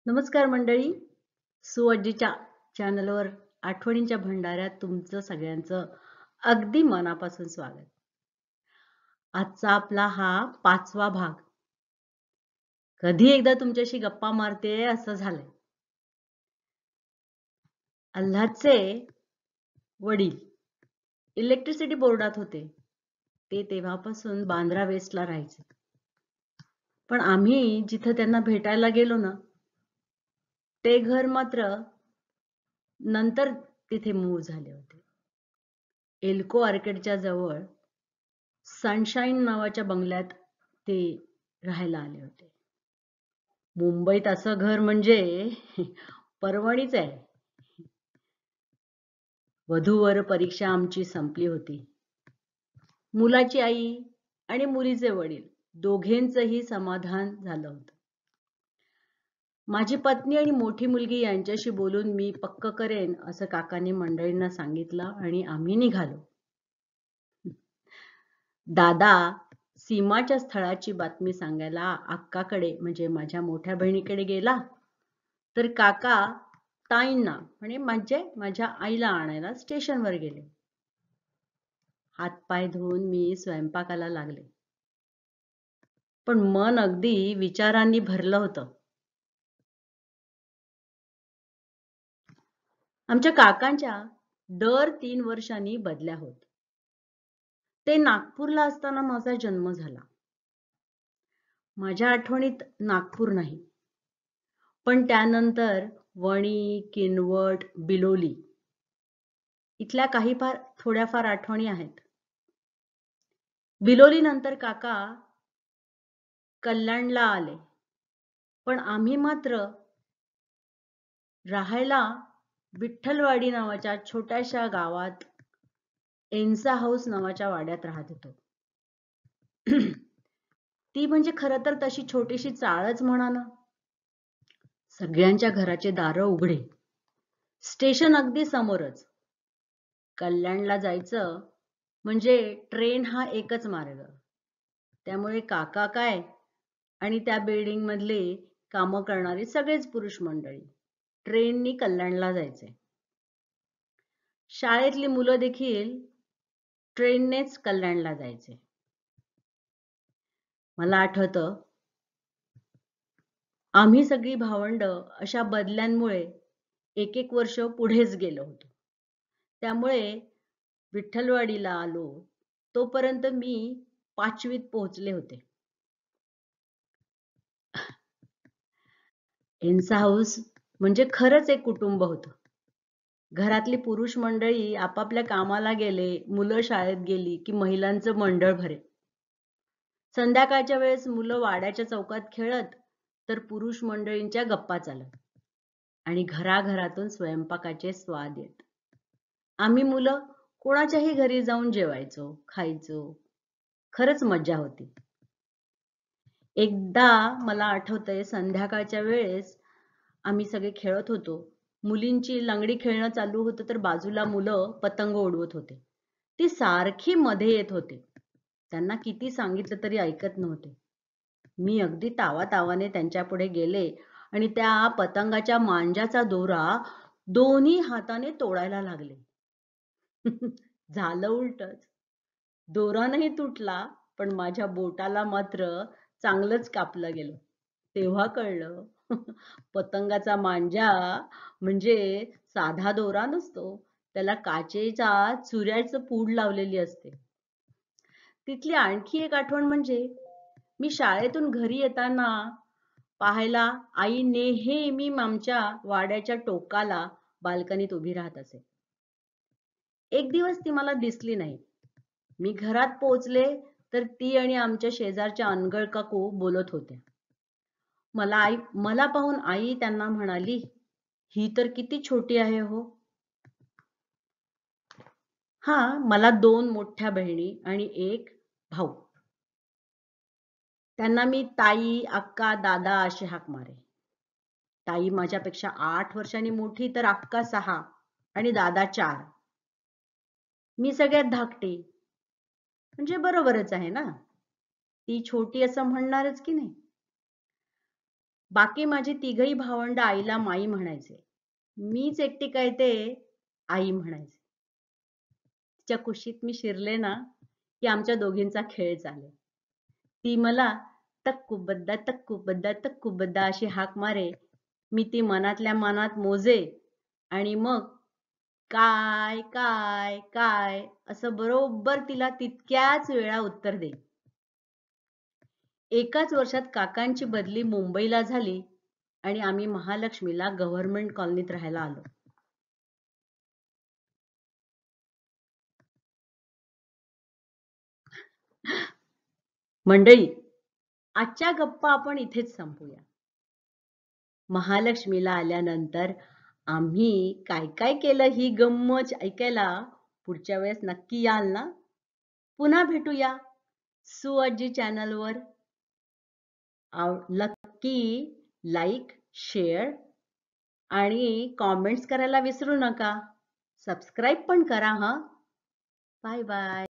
नमस्कार मंडळी. सुअज्जीच्या चॅनलवर आठवणींच्या भंडाऱ्यात तुमचं सगळ्यांचं अगदी मनापासून स्वागत. आजचा आपला हा 5वा भाग. कधी एकदा तुमच्याशी गप्पा मारते असं झालंय. आल्हादचे वडील इलेक्ट्रिसिटी बोर्डात होते. ते तेव्हापासून बांद्रा वेस्टला राहायचे. पण आम्ही जिथं त्यांना भेटायला गेलो ना, ते घर मात्र नंतर तिथे मूव्ह झाले होते. एल्को आर्केडच्या जवळ सनशाईन नावाच्या बंगल्यात ते राहायला आले होते. मुंबईत असं घर म्हणजे पर्वणीच आहे. वधूवर परीक्षा आमची संपली होती. मुलाची आई आणि मुलीचे वडील दोघेंचंही समाधान झालं होतं. माझी पत्नी आणि मोठी मुलगी यांच्याशी बोलून मी पक्क करेन असं काकांनी मंडळींना सांगितलं आणि आम्ही निघालो. दादा सीमाच्या स्थळाची बातमी सांगायला अक्काकडे म्हणजे माझ्या मोठ्या बहिणीकडे गेला, तर काका ताईंना म्हणजे माझ्या आईला आणायला स्टेशनवर गेले. हातपाय धुवून मी स्वयंपाकाला लागले. पण मन अगदी विचारांनी भरलं होतं. आमच्या काकांच्या दर 3 वर्षांनी बदल्या होत. ते नागपूरला असताना माझा जन्म झाला. माझ्या आठवणीत नागपूर नाही, पण त्यानंतर वणी, किनवट, बिलोली इथल्या काही थोड्याफार आठवणी आहेत. बिलोली नंतर काका कल्याणला आले, पण आम्ही मात्र राहायला विठ्ठलवाडी नावाच्या छोट्याशा गावात एन्सा हाऊस नावाच्या वाड्यात राहत होतो. ती म्हणजे खरं तर तशी छोटीशी चाळच म्हणा ना. सगळ्यांच्या घराचे दार उघडे. स्टेशन अगदी समोरच. कल्याणला जायचं म्हणजे ट्रेन हा एकच मार्ग. त्यामुळे काका काय आणि त्या बिल्डिंग मधले कामं करणारी सगळेच पुरुष मंडळी ट्रेननी कल्याणला जायचे. शाळेतली मुलं देखील ट्रेननेच कल्याणला जायचे. मला आठवतं, आम्ही सगळी भावंड अशा बदल्यांमुळे एक वर्ष पुढेच गेलो होतो. त्यामुळे विठ्ठलवाडीला आलो तोपर्यंत मी 5वीत पोहोचले होते. एन्सा हाऊस म्हणजे खरंच एक कुटुंब होतं. घरातली पुरुष मंडळी आपापल्या कामाला गेले, मुलं शाळेत गेली की महिलांचं मंडळ भरे. संध्याकाळच्या वेळेस मुलं वाड्याच्या चौकात खेळत, तर पुरुष मंडळींच्या गप्पा चालत आणि घराघरातून स्वयंपाकाचे स्वाद येत. आम्ही मुलं कोणाच्याही घरी जाऊन जेवायचो, खायचो. खरंच मज्जा होती. एकदा मला आठवतंय, संध्याकाळच्या वेळेस आम्ही सगळे खेळत होतो. मुलींची लंगडी खेळणं चालू होतं, तर बाजूला मुलं पतंग उडवत होते. ती सारखी मध्ये येत होते. त्यांना किती सांगितलं तरी ऐकत नव्हते. मी अगदी तावातावाने त्यांच्या पुढे गेले आणि त्या पतंगाच्या मांजाचा दोरा दोन्ही हाताने तोडायला लागले. झालं उलटच. दोरा नाही तुटला, पण माझ्या बोटाला मात्र चांगलंच कापलं गेलं. तेव्हा कळलं, पतंगाचा मांजा म्हणजे साधा दोरा नसतो, त्याला काचेच्या चुऱ्याचं पूड लावलेली असते. तिथली आणखी एक आठवण म्हणजे मी शाळेतून घरी येताना पाहायला आई नेहमी आमच्या वाड्याच्या टोकाला बाल्कनीत उभी राहत असे. एक दिवस ती मला दिसली नाही. मी घरात पोहोचले तर ती आणि आमच्या शेजारच्या अनगळ काकू बोलत होत्या. मला पाहून आई त्यांना म्हणाली, ही तर किती छोटी आहे हो. मला 2 मोठ्या बहिणी आणि एक भाऊ. त्यांना मी ताई, अक्का, दादा असे हाक मारे. ताई माझ्यापेक्षा 8 वर्षांनी मोठी, तर अक्का 6 आणि दादा 4. मी सगळ्यात धाकटी. म्हणजे बरोबरच आहे ना. ती छोटी असं म्हणणारच की नाही. बाकी माझी तिघही भावंड आईला माई म्हणायचे. मीच एकटी काय ते आई म्हणायचे. तिच्या कुशीत मी शिरले ना, की आमच्या दोघींचा खेळ चाले. ती मला तक्कूबद्दा तक्कूबद्दा तक्कूबद्दा अशी हाक मारे. मी ती मनातल्या मनात मोजे आणि मग काय काय काय असं बरोबर तिला तितक्याच वेळा उत्तर दे. एकाच वर्षात काकांची बदली मुंबईला झाली आणि आम्ही महालक्ष्मीला गव्हर्नमेंट कॉलनीत राहायला आलो. मंडळी, आजच्या गप्पा आपण इथेच संपूया. महालक्ष्मीला आल्यानंतर आम्ही काय काय केलं ही गंमत ऐकायला पुढच्या वेळेस नक्की याल ना? पुन्हा भेटूया सुअज्जी चॅनलवर. नक्की लाईक, शेअर आणि कॉमेंट्स करायला विसरू नका. सबस्क्राईब पण करा हं. Bye bye.